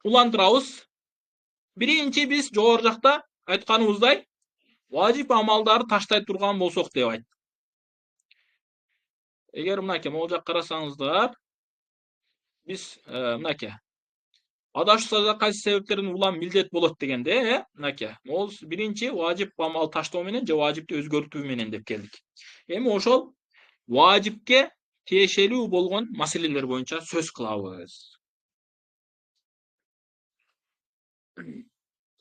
улантырабыз. Биринчи биз жогору жакта айтканыбыздай важип амалдарды таштай турган болсок деп айттык. Эгер мынакей могул жакка карасаңыздар, биз мынакей адашуу сажда кайсы себептерден улам милдет болот дегенде, мынакей могул биринчи важип амал таштоо менен же важипти өзгөртүү менен деп келдик. Эми ошол важипке тиешелүү болгон маселелер боюнча сөз кылабыз.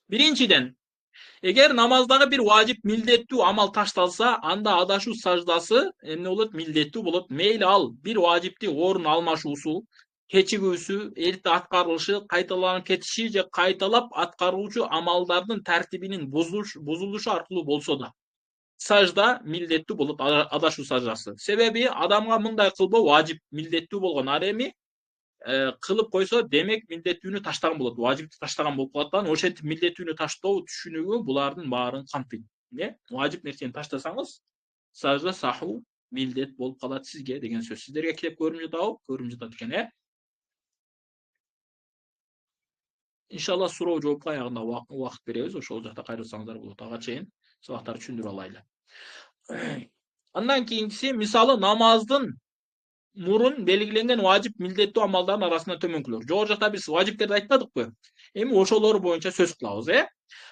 Биринчиден, эгер намаздагы бир важип милдеттүү амал ташталса, анда адашуу саждасы эмне болот? Милдеттүү болот. Мейли ал бир важипти орун алмашуусу, кечигүүсү, эрте аткарылышы, кайталанып кетиши же кайталап аткаруучу амалдардын тартибинин бузулушу аркылуу болсо да, сажда милдеттүү болот, адашуу саждасы. Себеби адамга мындай кылбоо важип, милдеттүү болгон. Ал эми кылып койсо, демек милдеттүүнү таштаган болот, важипти таштаган болуп калат да. Ошентип милдеттүүнү таштоо түшүнүгү булардын баарын камтыйт. Важип нерсени таштасаңыз, сажда саху милдет болуп калат сизге деген сөз. Сиздерге китеп көрүнүп жатабы? Көрүнүп жатат экен, Иншалла суроо жоопко аягында убакыт беребиз. Ошол жакта кайрылсаңыздар болот. Ага чейин сабактарды түшүндүрүп алайлы. Андан кийинкиси, мисалы намаздын мурун белгиленген важип милдеттүү амалдардын арасында төмөнкүлөр. Жогору жакта биз важиптерди айтпадыкпы? Эми ошолор боюнча сөз кылабыз,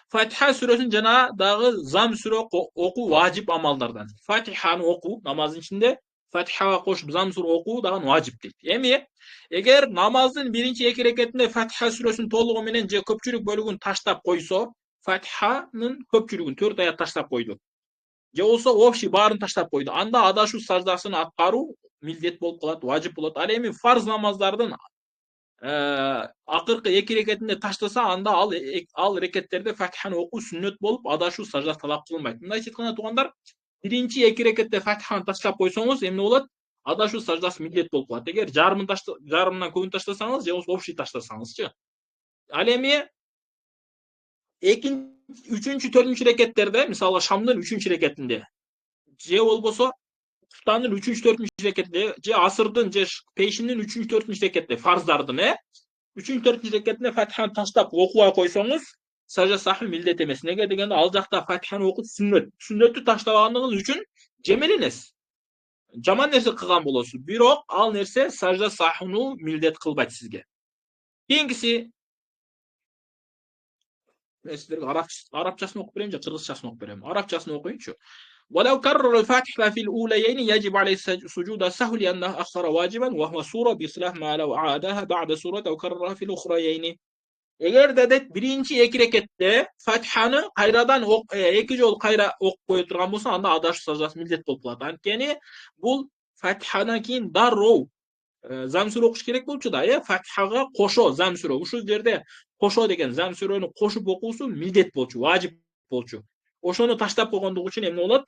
Фатиха сүрөсүн жана дагы зам сүрө окуу важип амалдардан. Фатиханы окуу намаздын ичинде, Фатихага кошуп зам сүрө окуу дагы важип дейт. Эми эгер намаздын биринчи эки рекетинде Фатиха сүрөсүн толугу менен же көпчүлүк бөлүгүн таштап койсо, Фатиханын көпчүлүгүн 4 аят таштап койду. Же болсо общий баарын таштап койду. Анда адашуу саждасын аткаруу милдет болуп калат, важип болот. Ал эми фарз намаздардын акыркы эки рекетинде таштаса, анда ал рекеттерде Фатиханы окуу сүннөт болуп, адашуу сажда талап кылынбайт. Мындайча айтканда туугандар, биринчи эки рекетте Фатиханы таштап койсоңуз, эмне болот? Адашуу саждасы милдет болуп калат. Эгер жарымынан көбүн таштасаңыз, же болбосо общий таштасаңызчы. Ал эми үчүнчү, төртүнчү рекеттерде, мисалы шамдын үчүнчү рекетинде, же болбосо куфтандын үчүнчү, төртүнчү рекетинде, же асырдын же пейшиндин үчүнчү, төртүнчү рекетинде, фарздардын, үчүнчү, төртүнчү рекетинде Фатиханы таштап окубай койсоңуз, сажда сахви милдет эмес. Неге дегенде, ал жакта Фатиханы окуу сүннөт. Сүннөттү таштабаганыңыз үчүн жемеленесиз. Жаман нерсе кылган болосуз. Бирок ал нерсе сажда сахвну милдет кылбайт сизге. Кийинкиси, мен сиздерге арабчасын окуп берейин же кыргызчасын окуп берем? Арабчасын окуйунчу. ولو كرر الفاتحة في الأوليين يجب عليه سجود السهو لأنه أخر واجبا وهو سورة بخلاف ما لو عادها بعد سورة أو كررها في الأخريين. Eğer de birinci iki rekette Fatiha'nı kayradan iki jol kayra okup koyup turgan bolsa, anda adaş sazası millet bolup kalат. Antkeni bul Fatiha'dan keyin darrov zam сүрө окуш керек болчу да, Фатихага кошо зам сүрө. Ушул жерде кошо деген зам сүрөнү кошуп окуусу милдет болчу, важип болчу. Ошону таштап койгондугу үчүн эмне болот?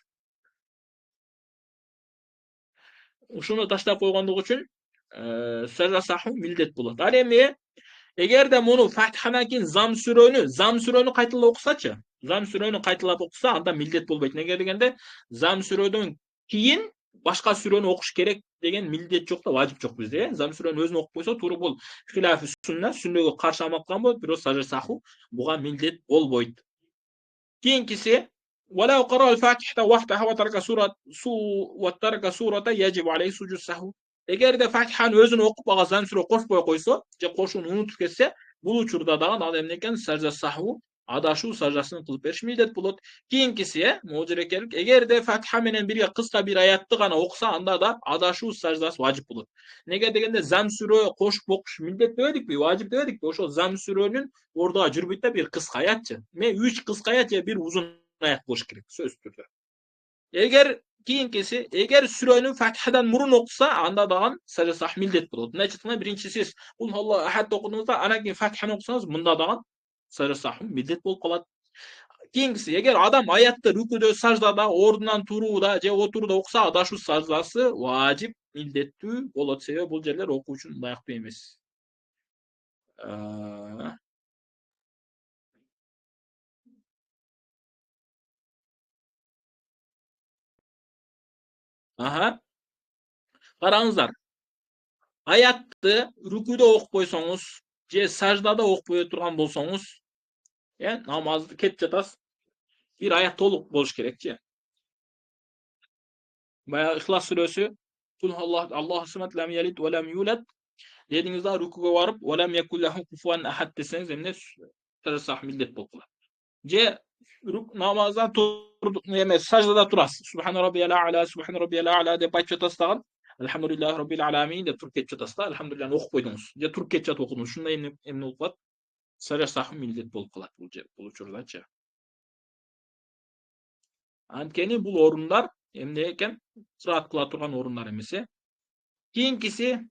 Ушуну таштап койгондугу үчүн сажда саху милдет болот. Ал эми эгерде муну Фатихадан кийин зам сүрөнү кайталап окусачы, зам сүрөнү кайталап окуса, анда милдет болбойт. Неге дегенде, зам сүрөдөн кийин башка сүрөнү окуш керек деген милдет жок да, важип жок бизде. Зам сүрөнү өзүн окуп койсо, туура бул хилафи сунна, сүннөгө каршы амал кылган болот, бирок сажда саху буга милдет болбойт. Кийинкиси, ولو قرأ الفاتحة وحدها وترك سورة يجب عليه سجود السهو. Эгер де Фатиханы өзүн окуп ага зам сүрө кошпой койсо, же кошууну унутуп кетсе, бул учурда дагы ал эмне экен? Сажда саху, адашуу саждасын кылып бериш милдет болот. Кийинкиси, могу жерге келип, эгер де Фатиха менен бирге кыска бир аятты гана окуса, анда да адашуу саждасы важип болот. Неге дегенде, зам сүрө кошуп окуш милдет дебедикпи, важип дебедикпи? Ошол зам сүрөнүн ордуга жүрбөйт да, бир кыска аятчы. 3 кыска аят же бир узун аят болуш керек, сөзсүз түрдө. Кийинкиси, эгер сүрөнү Фатихадан мурун окуса, анда дагы сажда сах милдет болот. Мындайча айтканда, биринчи сиз кул Аллаху ахад окудуңузда, анан кийин Фатиханы окусаңыз, мында дагы сажда сах милдет болуп калат. Кийинкиси, эгер адам аятты рүкүдө, саждада, ордунан турууда же отурууда окуса, адашуу саждасы важип, милдеттүү болот. Себеби бул жерлер окуучунун ылайыктуу эмес. Караңыздар. Аятты рүкүдө окуп койсоңуз же саждада окпой турган болсоңуз, намазды кетип жатасыз. Bir ayak толук болуш керек же. Баягы Ихлас сүрөсү Кул Аллаху самад лам ялид ва лам юлад дедиңиз да рукуга барып ва лам якул лаху куфуан ахад десеңиз эмне сах милдет болуп калат. Же намаздан турдук эмес саждада турасыз. Субхана раббиял а'ла, субхана раббиял а'ла деп айтып жатасыз дагы. Алхамдулиллахи раббил аламин деп туруп кетип жатасыз да. Алхамдулиллахны окуп койдуңуз. Же туруп кетип жатып окудуңуз. Ушундай эмне болуп калат? Сажа сах милдет болуп калат бул учурдачы. Анткени бул орундар эмне экен? Кыраат кыла турган орундар эмес. Кийинкиси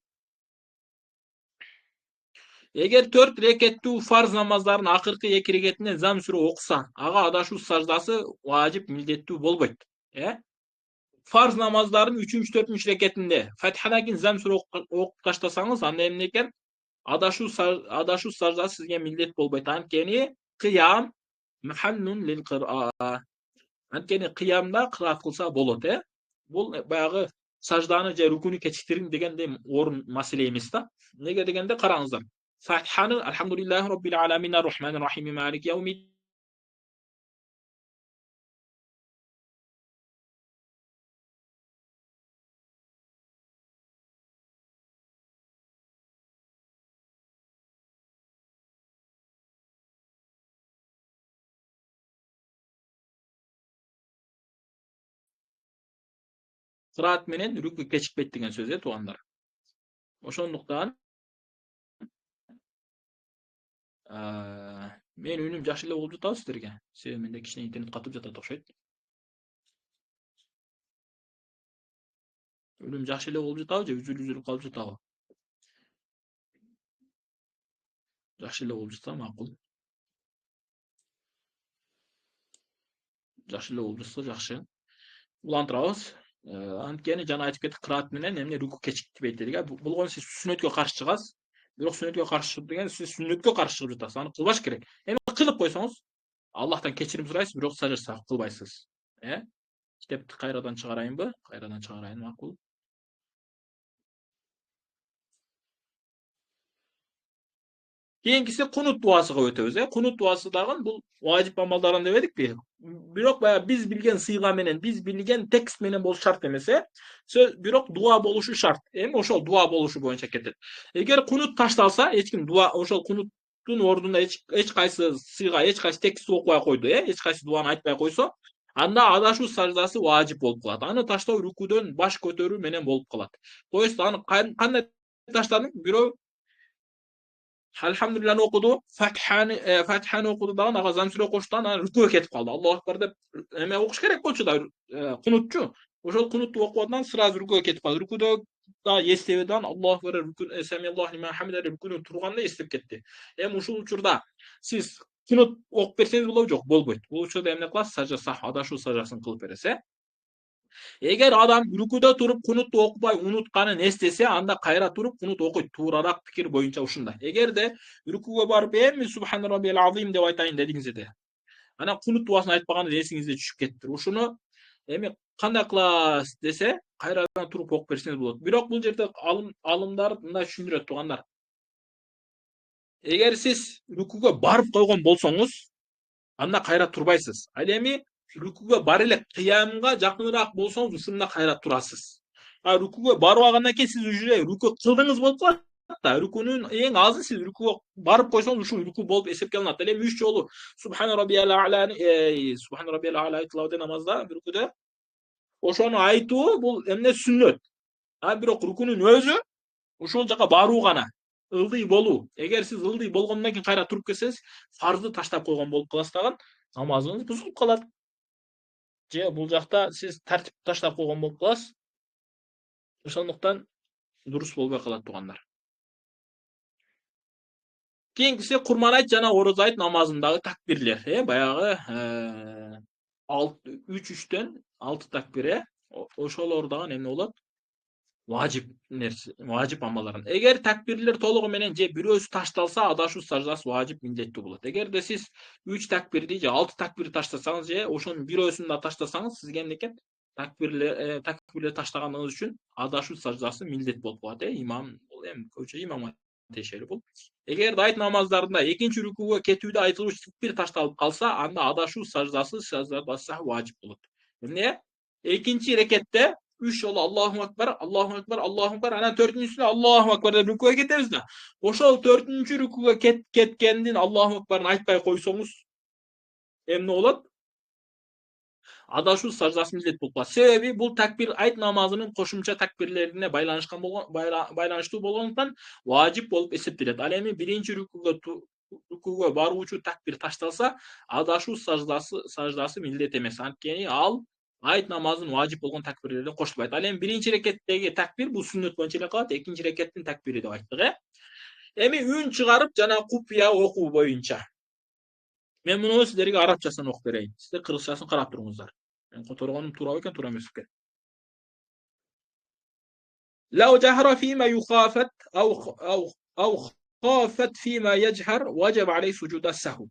эгер 4 рекеттүү фарз намаздардын акыркы 2 рекетинен зам сүрө окуса, ага адашуу саждасы важип милдеттүү болбойт. Фарз намаздардын 3-4 рекетинде Фатихадан кийин зам сүрө окуп таштасаңыз, анда эмне экен? Адашуу саждасы сизге милдет болбойт. Анткени кыям махаллун лил кыра. Анткени кыямда кыраат кылса болот, Бул баягы сажданы же рукуну кечиктирин дегенде орун маселе эмес да. Неге дегенде караңыздар. Фатиханы Алхамдулиллахи раббил аламин ар-рахманир рахим малик яумид кыраат менен руку кечикпейт деген сөз, туугандар. Ошондуктан мен үнүм жакшы эле болуп жатабы сиздерге? Себеби менде кичине интернет катып жатат окшойт. Үнүм жакшы эле болуп жатабы же үзүлүп калып жатабы? Жакшы эле болуп жатса макул. Жакшы эле болуп жатса жакшы. Улантырабыз. Анткени жана айтып кеттик, кыраат менен эмне руку кечиктибейт дедик. Болгону сиз сүннөткө каршы чыгасыз. Бирок сүннөткө каршы чыгып деген сиз сүннөткө каршы чыгып жатасыз. Аны кылбаш керек. Эми кылып койсоңуз, Аллахтан кечирим сурайсыз, бирок сажа кылбайсыз. Китепти кайрадан чыгарайынбы? Кайрадан чыгарайын, макул. Кийинкиси кунут дуасыга өтөбүз. Кунут дуасы дагы бул важип амалдардан дебедикпи? Бирок баягы биз билген сыйга менен, биз билген текст менен болуш шарт эмес, бирок дуа болушу шарт. Эми ошол дуа болушу боюнча кетет. Эгер кунут ташталса, эч ким дуа ошол кунуттун ордуна эч кайсы сыйга, эч кайсы текстти окубай койду, эч кайсы дуаны айтпай койсо, анда адашуу саждасы важип болуп калат. Аны таштоо рукудөн баш көтөрүү менен болуп калат. То есть аны кандай таштадың? Бирөө Alhamdulillah'ını okudu. Fatiha'nı okudu dagы ага зам сүрө кошту, анан рукуга кетип калды. Аллаху акбар деп эме окуш керек болчу да, кунутчу. Ошол кунутту окугандан сразу рукуга кетип калды. Рукуда да эстебеден Аллаху акбар Самиаллаху лиман хамида деп рукуну турганда эстеп кетти. Эми ушул учурда сиз кунут окуп берсеңиз болобу, жок, болбойт. Бул учурда эмне кыласыз? Сажа сах, адашуу сажасын кылып бересиз, Эгер адам рукуда туруп кунутту окубай унутканын эстесе, анда кайра туруп кунут окуйт. Туурараак пикир боюнча ушундай. Эгерде рукуга барып эми субхан раббил азим деп айтайын дедиңизде, анан кунут дуасын айтпаганда эсиңизде түшүп кеттир. Ушуну эми кандай кыласыз десе, кайрадан туруп окуп берсеңиз болот. Бирок бул жерде алымдар мындай түшүндүрөт, туугандар. Эгер сиз рукуга барып койгон болсоңуз, анда кайра турбайсыз. Ал эми рукуга бар эле кыямга жакыныраак болсоңуз, ушунда кайра турасыз. Рукуга барбагандан кийин сиз уже руку кылдыңыз болуп калат да. Рукунун эң азы сиз рукуга барып койсоңуз, ушул руку болуп эсепке алынат. Ал эми 3 жолу субхан раббиял а'ла айтылабы намазда, рукуда. Ошону айтуу бул эмне сүннөт. Бирок рукунун өзү ушул жака баруу гана. Ылдый болуу. Эгер сиз ылдый болгондон кийин кайра туруп кетсеңиз, фарзды таштап койгон болуп каласыз дагы, намазыңыз бузулуп калат. Же бул жакта сиз тартип таштап койгон болуп каласыз. Ошондуктан дурус болбой калат, туугандар. Кийинкиси Курман айт жана Ороз айт намазындагы такбирлер. Баягы 3-3төн 6 такбир, ошолор дагы эмне болот? Важип нерсе, важип амалдардан. Эгер такбирлер толугу менен же бирөөсү ташталса, адашуу саждасы важип милдеттүү болот. Эгерде сиз 3 такбирди же 6 такбирди таштасаңыз, же ошонун бирөөсүн да таштасаңыз, сизге эмне экен? Такбирлер таштаганыңыз үчүн адашуу саждасы милдет болуп калат. Имам, бул эми көчө имам тиешелүү бул. Эгерде айт намаздарында экинчи рүкүүгө кетүүдө айтылуучу такбир ташталып калса, анда адашуу саждасы важип болот. Эмне? Экинчи рекетте 3 жолу Аллаху акбар, Аллаху акбар, Аллаху акбар, анан 4-сүнө Аллаху акбар деп рүкүүгө кетебиз да. Ошол 4-чү рүкүүгө кеткендин Аллаху акбарын айтпай койсоңуз, эмне болот? Адашуу саждасы милдет болуп калат. Себеби бул такбир айт намазынын кошумча такбирлерине байланыштуу болгондуктан важип болуп эсептелет. Ал эми биринчи рүкүүгө баруучу такбир ташталса, адашуу саждасы милдет эмес. Анткени ал айт намазынын важип болгон такбирлерден кошулбайт. Ал эми биринчи рекеттеги такбир бул сүннөт боюнча эле калат, экинчи рекеттин такбири деп айттык, Эми үн чыгарып жана купуя окуу боюнча мен муну сиздерге арабчасын окуп берейин. Сиздер кыргызчасын карап туруңуздар. Мен которгонум туура экен, туура эмес экен. لو جهر فيما يخافت أو خافت فيما يجهر وجب عليه سجود السهو.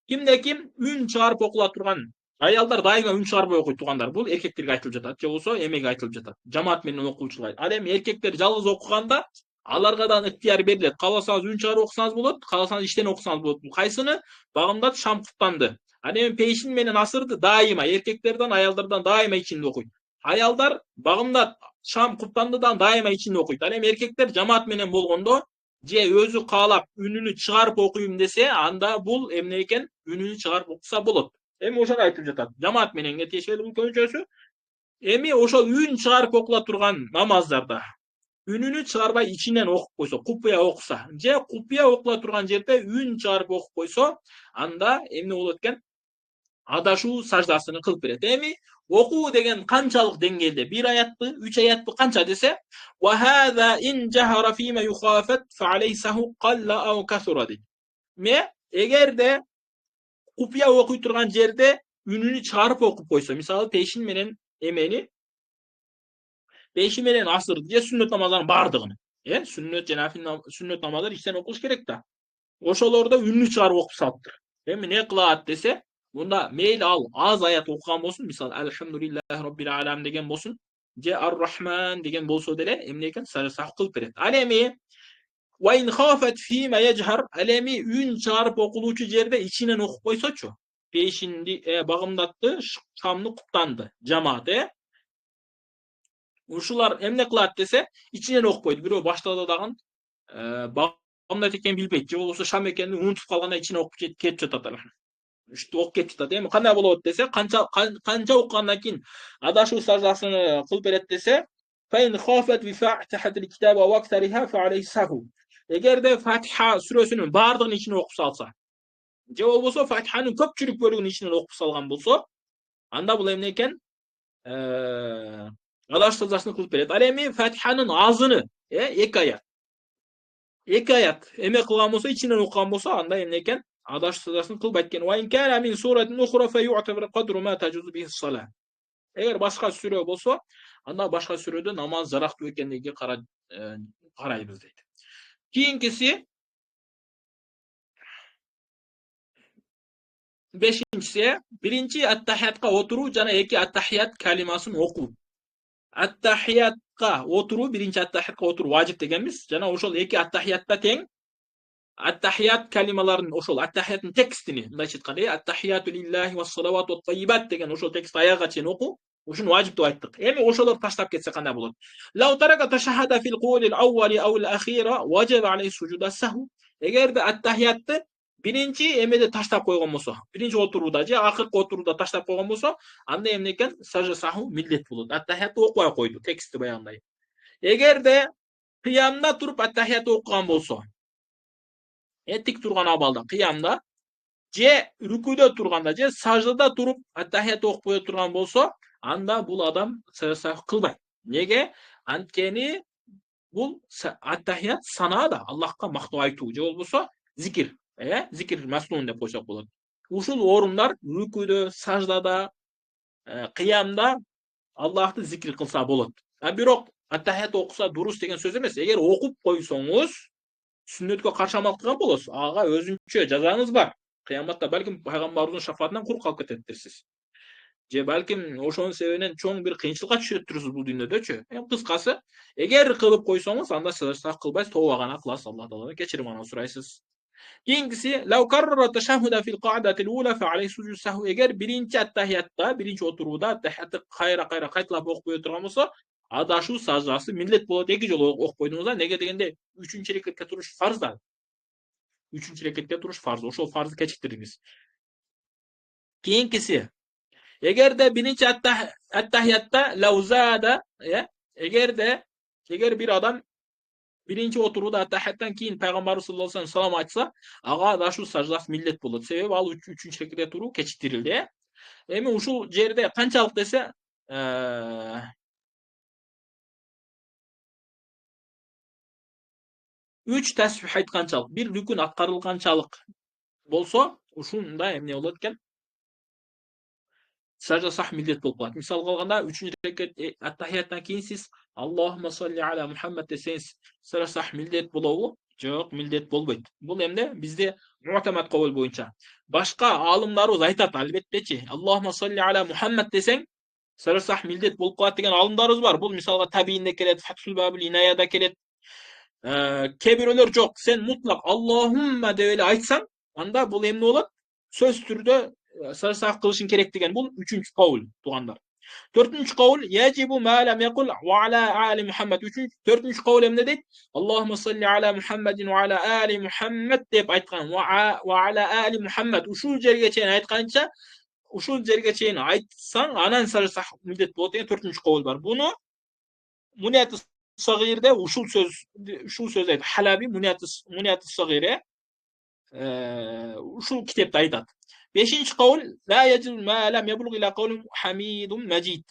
Kimde kim ün çağırıp okula turgan ayalдар дайыма үн чыгарбай окуйт туугандар. Бул эркектерге айтылып жатат, же болбосо эмеге айтылып жатат. Жамаат менен окуучулар. Ал эми эркектер жалгыз окуганда аларга да ыктыяр берилет. Кааласаңыз үн чыгарып окусаңыз болот, кааласаңыз иштен окусаңыз болот. Бул кайсыны? Багымдат шам куптанды. Ал эми пейшин менен асырды дайыма эркектерден, аялдардан дайыма ичинде окуйт. Аялдар багымдат шам куптандыдан дайыма ичинде окуйт. Ал эми эркектер жамаат менен болгондо же өзү каалап үнүнү чыгарып окуйм десе, анда бул эмне экен? Үнүнү чыгарып окуса болот. Эми ошону айтып жатат. Жамаат мененге тиешелүү бул көбүнчөсү. Эми ошол үн чыгарып окула турган намаздарда үнүнү чыгарбай ичинен окуп койсо, купуя окуса, же купуя окула турган жерде үн чыгарып окуп койсо, анда эмне болот экен? Адашуу саждасын кылып берет. Эми окуу деген канчалык деңгээлде? 1 аятпы, 3 аятпы, канча десе? Wa hadha in jahara fima yukhafat fa alayhi qalla aw kathura. Эгерде купуя окуй турган жерде үнүнү чыгарып окуп койсо, мисалы пейшин менен эмени, пейшин менен асырды же сүннөт намаздардын бардыгын, сүннөт жана сүннөт намаздар иштен окуш керек да. Ошолордо үнү чыгарып окуп салыптыр. Эми эмне кылат десе, мында мейли ал аз аят окуган болсун, мисалы Алхамдулиллахи Rabbil Alamin деген болсун, же Ар-Рахман деген болсо деле эмне экен? Сах кылып берет. Ал эми wa in khafat fima yajhar, ал эми үн чыгарып окулуучу жерде ичинен окуп койсочу, пейшинди багымдатты, шамны куптанды, жамаат, ушулар эмне кылат десе, ичинен окуп койду. Бирөө баштады дагы багымдат экенин билбейт, же болбосо шам экенин унутуп калганда ичине окуп кетип жатат. Окуп кетип жатат. Эми кандай болот десе, канча окугандан кийин адашуу саждасын кылып берет десе, fa in khafat bi fatihatil kitab wa aktsariha fa alayhi sahu. Эгерде Фатиха сүрөсүнүн бардыгын ичине окуп салса, же болбосо Фатиханын көпчүлүк бөлүгүн ичинен окуп салган болсо, анда бул эмне экен? Адашуу саждасын кылып берет. Ал эми Фатиханын азыны, 2 аят эме кылган болсо, ичинен окуган болсо, анда эмне экен? Адашуу саждасын кылбайт экен. Wa in kana min suratin ukhra fa yu'tabar qadru ma tajuzu bihi as-salah. Эгер башка сүрө болсо, анда башка сүрөдө намаз жарактуу экендиги карайбыз дейт. Кийинкиси 5-инчиси, биринчи аттахиятка отуруу жана 2 аттахият калимасын окуу. Аттахиятка отуруу, биринчи аттахиятка отуруу важип дегенбиз, жана ошол 2 аттахиятта тең аттахият калималарын, ошол аттахияттын текстини, мындайча айтканда, аттахияту лиллахи ва салавату ва таййибат деген ошол текстти аягга чейин окуу, ушуну важип деп айттык. Эми ошолор таштап кетсе кандай болот? Лау тарака ташахада фил кулил аввали ау ал-ахира ваджаба алейхи суджуда саху. Эгерде аттахиятты биринчи эмеде таштап койгон болсо, биринчи отурууда же акыркы отурууда таштап койгон болсо, анда эмне экен? Сажда саху милдет болот. Аттахиятты окубай койду, текстти баягындай. Эгерде кыямда туруп аттахиятты окуган болсо, тик турган абалда, кыямда же рүкүдө турганда же саждада туруп аттахиятты окуп кое турган болсо, анда бул адам сах кылбайт. Неге? Анткени бул аттахият санаада Аллахка мактоо айтуу же болбосо зикир, зикир маснун деп койсок болот. Ушул орундар рүкүдө, саждада, кыямда Аллахты зикир кылса болот. Бирок аттахият окуса дурус деген сөз эмес. Эгер окуп койсоңуз, сүннөткө каршы амал кылган болосуз, ага өзүнчө жазаңыз бар. Кыяматта балким пайгамбардын шафаатынан кур калып кететирсиз. же балким ошонун себебинен чоң бир кыйынчылыкка түшүп турсуз бул дүйнөдөчү. Эми кыскасы, эгер кылып койсоңуз, анда сиз кылбайсыз, тобо гана кыласыз, Аллах Тааладан кечирим гана сурайсыз. Кийинкиси лау каррара ташаххуда фил каъдати л-ула фа алейхи суджуд сахв. Эгер биринчи аттахиятта, биринчи отурууда аттахиятты кайра кайталап окуп турган болсо, адашуу саждасы милдет болот. Эки жолу окуп койдуңуз да. Неге дегенде, 3-рекетке туруш фарз да. 3-рекетке туруш фарз. Ошол фарзды кечиктирдиңиз. Кийинкиси, эгерде биринчи аттахиятта лаузада, эгер бир адам биринчи отурууда аттахияттан кийин пайгамбарыбыз саллаллаху алейхи вассалам айтса, ага адашуу саждасы милдет болот. Себеби ал 3-рекетке туруу кечиктирилди. Эми ушул жерде канчалык десе, 3 тасбих айтканчалык, бир рүкүн аткарылганчалык болсо, ушунда эмне болот экен? Сажда сах милдет болуп калат. Мисалга алганда, 3-рекет аттахияттан кийин сиз Аллахумма салли аля Мухаммад десеңиз, сажда сах милдет болобу? Жок, милдет болбойт. Бул эмне? Бизде муътамад кабыл боюнча. Башка алымдарыбыз айтат, албеттечи. Аллахумма салли аля Мухаммад десең, сажда сах милдет болуп калат деген алымдарыбыз бар. Бул мисалга Табиинде келет, Фатхул Бабул Инаяда келет. Кээ бирөөлөр жок, сен мутлак Аллахумма деп эле айтсаң, анда бул эмне болот? Сөз түрдө сажда кылышың керек деген. Бул 3-нчү кабыл, туугандар. 4-нчү кабыл яжибу ма лам якул ва аля али Мухаммад. 4-нчү кабыл эмне дейт? Аллахумма салли аля Мухаммадин ва аля али Мухаммад деп айткан. Ва аля али Мухаммад. Ушул жерге чейин айтканча, ушул жерге чейин айтсаң, анан сажда милдет болот деген 4-нчү кабыл бар. Буну Муният сагирде ушул сөз айтат. Халаби Муният сагире ушул китепте айтат. 5-нчи кабыл ла яжибу ма лам яблуг ила кавлин хамидун мажид.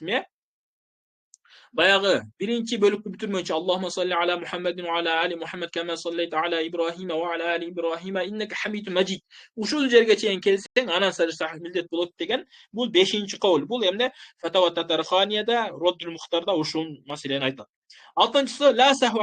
Баягы биринчи бөлүктү бүтүрмөйчү Аллахумма салли аля Мухаммадин ва аля али Мухаммад кама саллайта аля Ибрахима ва аля али Ибрахима иннака хамидун мажид. Ушул жерге чейин келсең, анан сажда милдет болот деген. Бул 5-нчи кабыл. Бул эмне? Фатава Татарханияда, Роддул Мухтарда ушул маселени айтат. 6-нчысы ла саху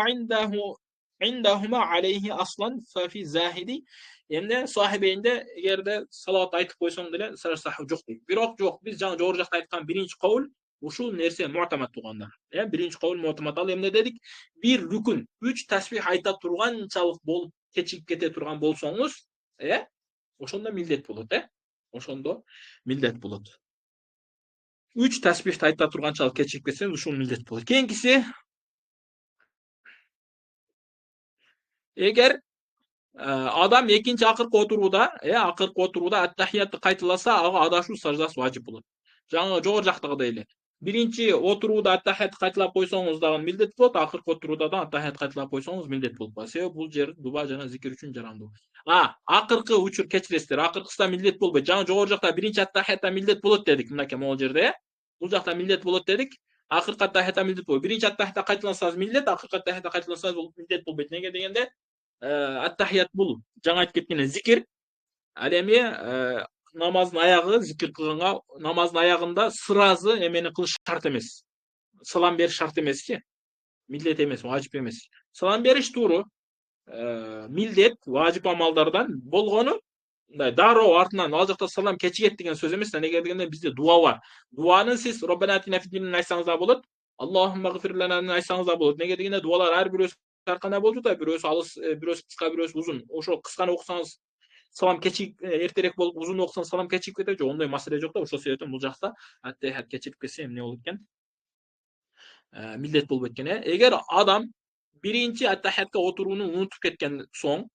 индахума алейхи аслан фа фи захиди. Эмне сахибейинде эгерде салат айтып койсоң деле сажда жок дейт. Бирок жок, биз жаңы жогору жакта айткан биринчи кабыл ушул нерсе муътамад туугандар. Биринчи кабыл муътамад. Ал эмне дедик? Бир рүкүн 3 тасбих айта турганчалык болуп кечигип кете турган болсоңуз, ошондо милдет болот, ошондо милдет болот. 3 тасбихти айта турганчалык кечигип кетсең, ушул милдет болот. Кийинкиси, эгер адам экинчи акыркы отурууда аттахиятты кайталаса, ага адашуу саждасы важип болот. Жаңы жогору жактагыдай эле. Биринчи отурууда аттахиятты кайталап койсоңуз дагы милдет болот, акыркы отурууда да аттахиятты кайталап койсоңуз милдет болуп калат. Себеби бул жер дуба жана зикир үчүн жарандуу. Акыркы учур кечиресиздер, акыркысында милдет болбойт. Жаңы жогору жакта биринчи аттахиятта милдет болот дедик, мынакей могул жерде, бул жакта милдет болот дедик. Акыркы аттахиятта милдет болбойт. Биринчи аттахиятта кайталансаңыз милдет, акыркы аттахиятта кайталансаңыз бул милдет болбойт. Неге дегенде, аттахият бул жаңы айтып кеткендей зикир. Ал эми намаздын аягы зикир кылганга, намаздын аягында сразу эмени кылыш шарт эмес. Салам бериш шарт эмески, милдет эмес, важип эмес. Салам бериш тууру милдет, важип амалдардан болгону мындай дароо артынан ал жакта салам кечигет деген сөз эмес. Неге дегенде бизде дуа бар. Дуаны сиз Роббана атина фид дунья айтсаңыз да болот. Аллахумма гфир лана айтсаңыз да болот. Неге дегенде дуалар ар бирөөсү ар кандай болчу да, бирөөсү алыс, бирөөсү кыска, бирөөсү узун. Ошо кысканы окусаңыз салам кечигип эртерээк болуп, узун окусаңыз салам кечигип кетет. Ондой маселе жок да. Ошол себептен бул жакта аттахият кечигип кетсе эмне болот экен? Милдет болбойт экен. Эгер адам биринчи аттахиятка отурууну унутуп кеткен соң,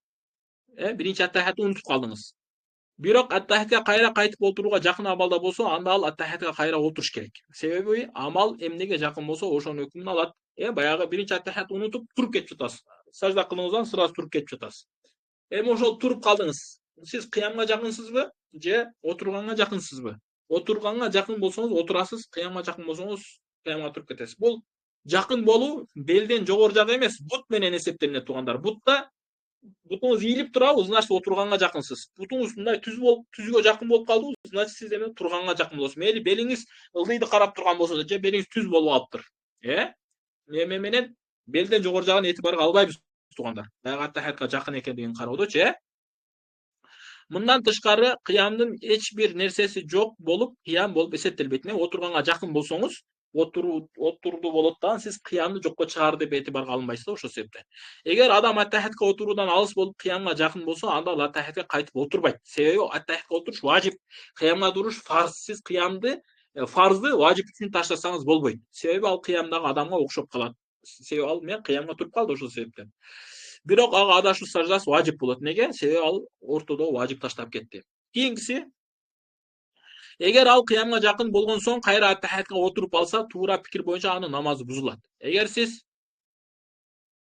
биринчи аттахиятты унутуп калдыңыз. Бирок аттахиятка кайра кайтып отурууга жакын абалда болсо, анда ал аттахиятка кайра отуруш керек. Себеби амал эмнеге жакын болсо, ошонун өкүмүн алат. Баягы биринчи аттахиятты унутуп туруп кетип жатасыз. Сажда кылыңыздан сразу туруп кетип жатасыз. Ошол туруп калдыңыз. Сиз кыямга жакынсызбы же отурганга жакынсызбы? Отурганга жакын болсоңуз отурасыз, кыямга жакын болсоңуз кыямга туруп кетесиз. Бул жакын болуу белден жогору жагы эмес, бут менен эсептелинет туугандар. Бутта бутуңуз ийилип турабы, значит отурганга жакынсыз. Бутуңуз мындай түз болуп, түзгө жакын болуп калдыбы, значит сиз эме турганга жакын болосуз. Мейли белиңиз ылдыйды карап турган болсо да, же белиңиз түз болуп алыптыр. Эме менен белден жогору жагын этибарга албайбыз туугандар. Баягы аттахиятка жакын экендигин кароодочу, Мындан тышкары кыямдын эч бир нерсеси жок болуп, кыям болуп эсептелбейт. Отурганга жакын болсоңуз, отурду болот дагы сиз кыямды жокко чыгарды деп этибарга алынбайсыз да ошол себептен. Эгер адам аттахиятка отуруудан алыс болуп кыямга жакын болсо, анда ал аттахиятка кайтып отурбайт. Себеби аттахиятка отуруш важип, кыямга туруш фарз. Сиз кыямды фарзды важип үчүн таштасаңыз болбойт. Себеби ал кыямдагы адамга окшоп калат. Себеби ал мен кыямга туруп калды ошол себептен. Бирок ага адашуу саждасы важип болот. Неге? Себеби ал ортодо важип таштап кетти. Кийинкиси, эгер ал кыямга жакын болгон соң кайра аттахиятка отуруп алса, туура пикир боюнча анын намазы бузулат. Эгер сиз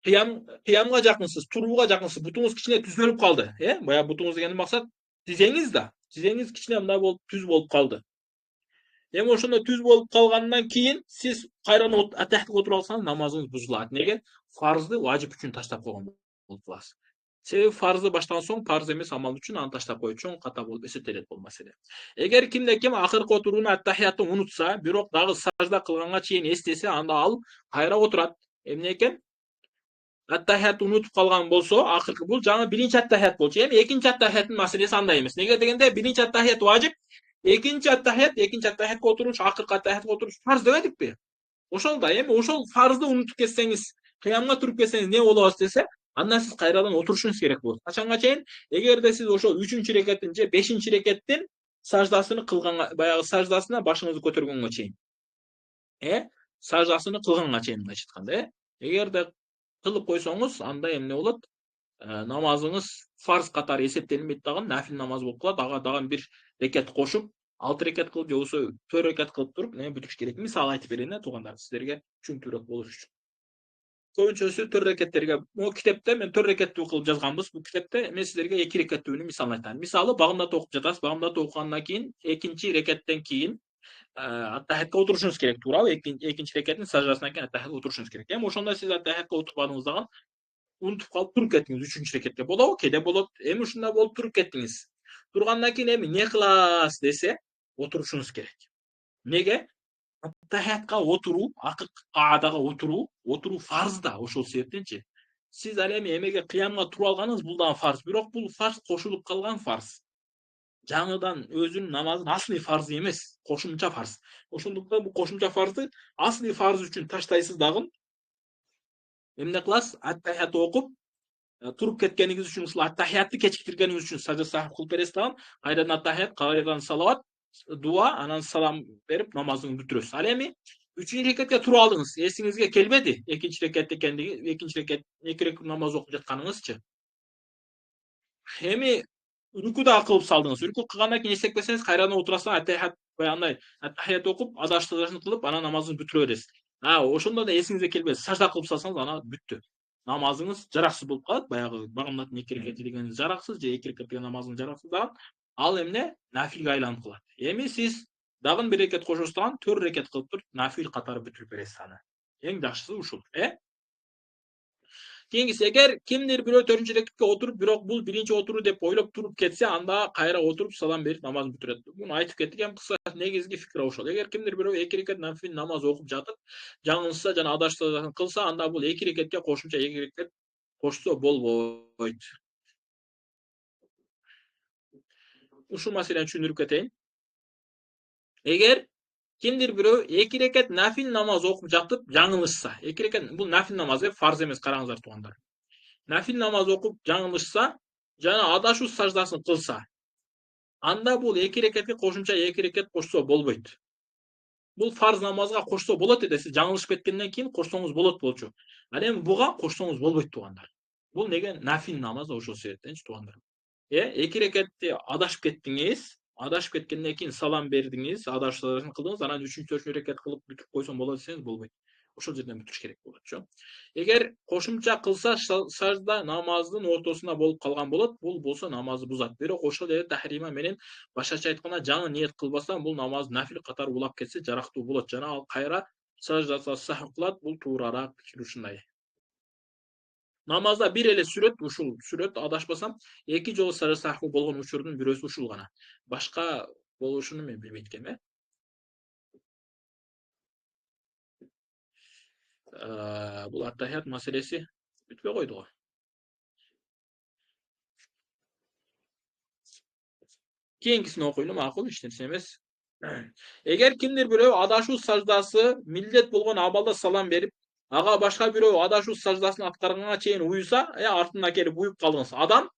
кыямга жакынсыз, турууга жакынсыз, бутуңуз кичине түзөлүп калды. Баягы бутуңуз дегенди максат тизеңиз да. Тизеңиз кичине мындай болуп түз болуп калды. Эми ошондо түз болуп калгандан кийин сиз кайрадан аттахиятка отуруп алсаңыз, намазыңыз бузулат. Неге? Фарзды важип үчүн таштап койгон болуп каласыз. Себеби фарзды баштаган соң парз эмес амал үчүн аны таштап коюу чоң ката болуп эсептелет бул маселе. Эгер кимде ким акыркы отурууну аттахиятты унутса, бирок дагы сажда кылганга чейин эстесе, анда ал кайра отурат. Эмне экен? Аттахиятты унутуп калган болсо, акыркы бул жаңы биринчи аттахият болчу. Эми экинчи аттахияттын маселеси андай эмес. Неге дегенде биринчи аттахият важип, экинчи аттахиятка отуруш, акыркы аттахиятка отуруш фарз дебедикпи? Ошол да эми ошол фарзды унутуп кетсеңиз, кыямга туруп кетсеңиз не болот десе, анда сиз кайрадан отурушуңуз керек болот. Качанга чейин? Эгерде сиз ошол 3-чү рекеттин же 5-чи рекеттин саждасыны кылганга, баягы саждасына башыңызды көтөргөнгө чейин. Саждасыны кылганга чейин мындайча айтканда, Эгерде кылып койсоңуз, анда эмне болот? Намазыңыз фарз катары эсептелинбейт дагы, нафил намаз болуп калат. Ага дагы бир рекет кошуп, 6 рекет кылып же болбосо 4 рекет кылып туруп, бүтүрүш керек. Мисал айтып берейин туугандар, сиздерге түшүнүктүүрөөк болуш үчүн. Көбүнчөсү 4 рекеттерге, могу китепте мен 4 рекеттүү кылып жазганбыз. Бул китепте мен сиздерге 2 рекеттүүнү мисалын айтам. Мисалы, багымдат окуп жатасыз. Багымдат окугандан кийин, экинчи рекеттен кийин аттахиятка отурушуңуз керек, туурабы? Экинчи рекеттин саждасынан кийин аттахиятка отурушуңуз керек. Эми ошондо сиз аттахиятка отурбадыңыз дагы, унутуп калып туруп кеттиңиз 3-чү рекетте. Болобу? Кээде болот. Эми ушундай болуп туруп кеттиңиз. Тургандан кийин эми не кыласыз десе, отурушуңуз керек. Неге? Аттахиятка отуруу, акыркы каадага отуруу фарз да. Ошол себептенчи. Сиз ал эми эмеге кыямга туруп алганыңыз бул дагы фарз, бирок бул фарз кошулуп калган фарз. Жаңыдан өзүнүн намазынын асli фарзы эмес, кошумча фарз. Ошондуктан бул кошумча фарзды асli фарз үчүн таштайсыз дагы. Эмне кыласыз? Аттахиятты окуп, туруп кеткениңиз үчүн, ушул аттахиятты кечиктиргениңиз үчүн сажда сахв кылып бересиз дагы. Кайрадан аттахият, кайрадан салават, дуа, анан салам берип намазыңызды бүтүрөсүз. Ал эми 3-чү рекетке туруп алдыңыз. Эсиңизге келбеди? 2-чи рекет экендиги, 2-чи рекет 2 рекет намаз окуп жатканыңызчы? Эми рүкү да кылып салдыңыз. Рүкү кылгандан кийин эстекпесеңиз, кайрадан отурасыз, аттахият баягындай аттахият окуп, адашты кылып, анан намазыңызды бүтүрө бересиз. Ошондо да эсиңизге келбеди. Сажда кылып салсаңыз, ана бүттү. Намазыңыз жараксыз болуп калат. Баягы багымдаттын 2 рекети дегениңиз жараксыз, же 2 рекет деген намазыңыз жараксыз дагы. Ал эмне? Нафилге айланып калат. Эми сиз дагы 1 рекет кошосуз дагы 4 рекет кылып туруп, нафил катары бүтүрүп бересиз аны. Эң жакшысы ушул. Кийинкиси, эгер кимдир бирөө 4-чү рекетке отуруп, бирок бул биринчи отуруу деп ойлоп туруп кетсе, анда кайра отуруп салам берип намазын бүтүрөт. Муну айтып кеттик. Эми кыска негизги фикри ошол. Эгер кимдир бирөө 2 рекет нафил намаз окуп жатып, жаңылышса жана адашса кылса, анда бул 2 рекетке кошумча 2 рекет кошсо болбойт. Ушул маселени түшүндүрүп кетейин. Эгер кимдир бирөө 2 рекет нафил намаз окуп жатып жаңылышса, 2 рекет бул нафил намаз, фарз эмес, караңыздар туугандар. Нафил намаз окуп жаңылышса, жана адашуу саждасын кылса, анда бул 2 рекетке кошумча 2 рекет кошсо болбойт. Бул фарз намазга кошсо болот эде, сиз жаңылышып кеткенден кийин кошсоңуз болот болчу. Ал эми буга кошсоңуз болбойт туугандар. Бул неге? Нафил намаз, ошол себептенчи туугандар. 2 рекетти адашып кеттиңиз, адашып кеткенден кийин салам бердиңиз, адашуу саждасын кылдыңыз, анан 3-чү 4-чү рекет кылып бүтүп койсом болот десеңиз болбойт. Ошол жерден бүтүрүш керек болотчу. Эгер кошумча кылса, сажда намаздын ортосуна болуп калган болот, бул болсо намазды бузат. Бирок ошол жерде тахрима менен башкача айтканда жаңы ниет кылбастан бул намаз нафил катары улап кетсе жарактуу болот. Жана ал кайра саждага сахв кылат, бул туурараак пикир ушундай. Намазда бир эле сүрөт, ушул сүрөт адашпасам 2 жолу сажда сахв болгон учурдун бирөөсү ушул гана. Башка болушуну мен билбейт экенмин. Бул аттахият маселеси бүтпөй койду го. Keyingisini okuyalım, makul, hiç nerse emес. Eğer kimdir birөө adашуу саждасы милдет болгон абалда салам берип, ага башка бирөө адашуу саждасын аткарганга чейин уюса, артынан келип уюп калдыңыз. Адам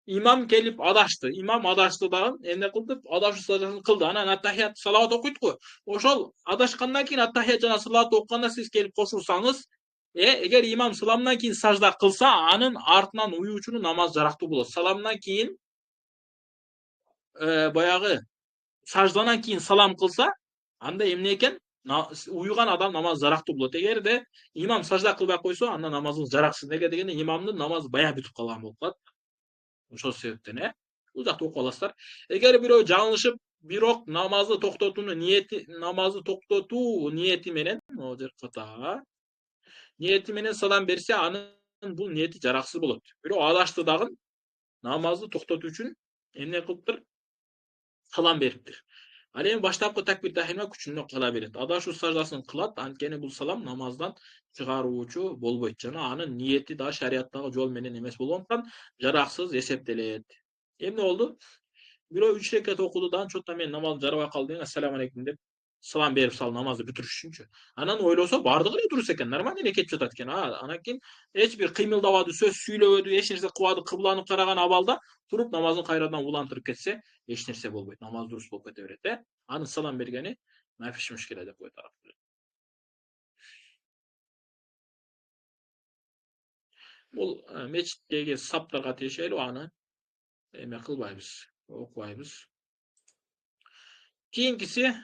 имам келип адашты. Имам адашты дагы эмне кылды? Адашуу саждасын кылды. Анан аттахият салават окуйт го. Ошол адашкандан кийин аттахият жана салават окуганда сиз келип кошулсаңыз, эгер имам саламдан кийин сажда кылса, анын артынан уюучунун намазы жарактуу болот. Саламдан кийин баягы сажданан кийин салам кылса, анда эмне экен? Уюган адам намазы жарактуу болот. Эгерде имам сажда кылбай койсо, анда намазыңыз жараксыз. Неге дегенде имамдын намазы баягы бүтүп калган болуп калат. Ошол себептен бул жакта окуп аласыздар. Эгер бирөө жаңылышып, бирок намазы токтотуу ниети менен, ниети менен салам берсе, анын бул ниети жараксыз болот. Бирөө адашты дагы намазды токтотуу үчүн эмне кылыптыр? Салам бериптир. Ал эми баштапкы такбир тахрима күчүндө кала берет. Адашуу саждасын кылат, анткени бул салам намаздан чыгаруучу болбойт жана анын ниети да шариаттагы жол менен эмес болгондуктан жараксыз эсептелет. Эмне болду? Бирөө 3 рекат окуду, чотто мен намазым жарабай калды деген, ассаламу алейкум деп салам берип салды намазды бүтүрүш үчүнчү. Анан ойлосо бардыгы эле дурус экен, нормально эле кетип жатат экен. Анан кийин эч бир кыймылдабады, сөз сүйлөбөдү, эч нерсе кылбады, кыбланы караган абалда туруп намазын кайрадан улантырып кетсе, эч нерсе болбойт. Намаз дурус болуп кете берет. Анын салам бергени мафиш мушкила деп койот араб тилинде. Бул мечиттеги саптарга тиешелүү, аны эме кылбайбыз, окубайбыз. Кийинкиси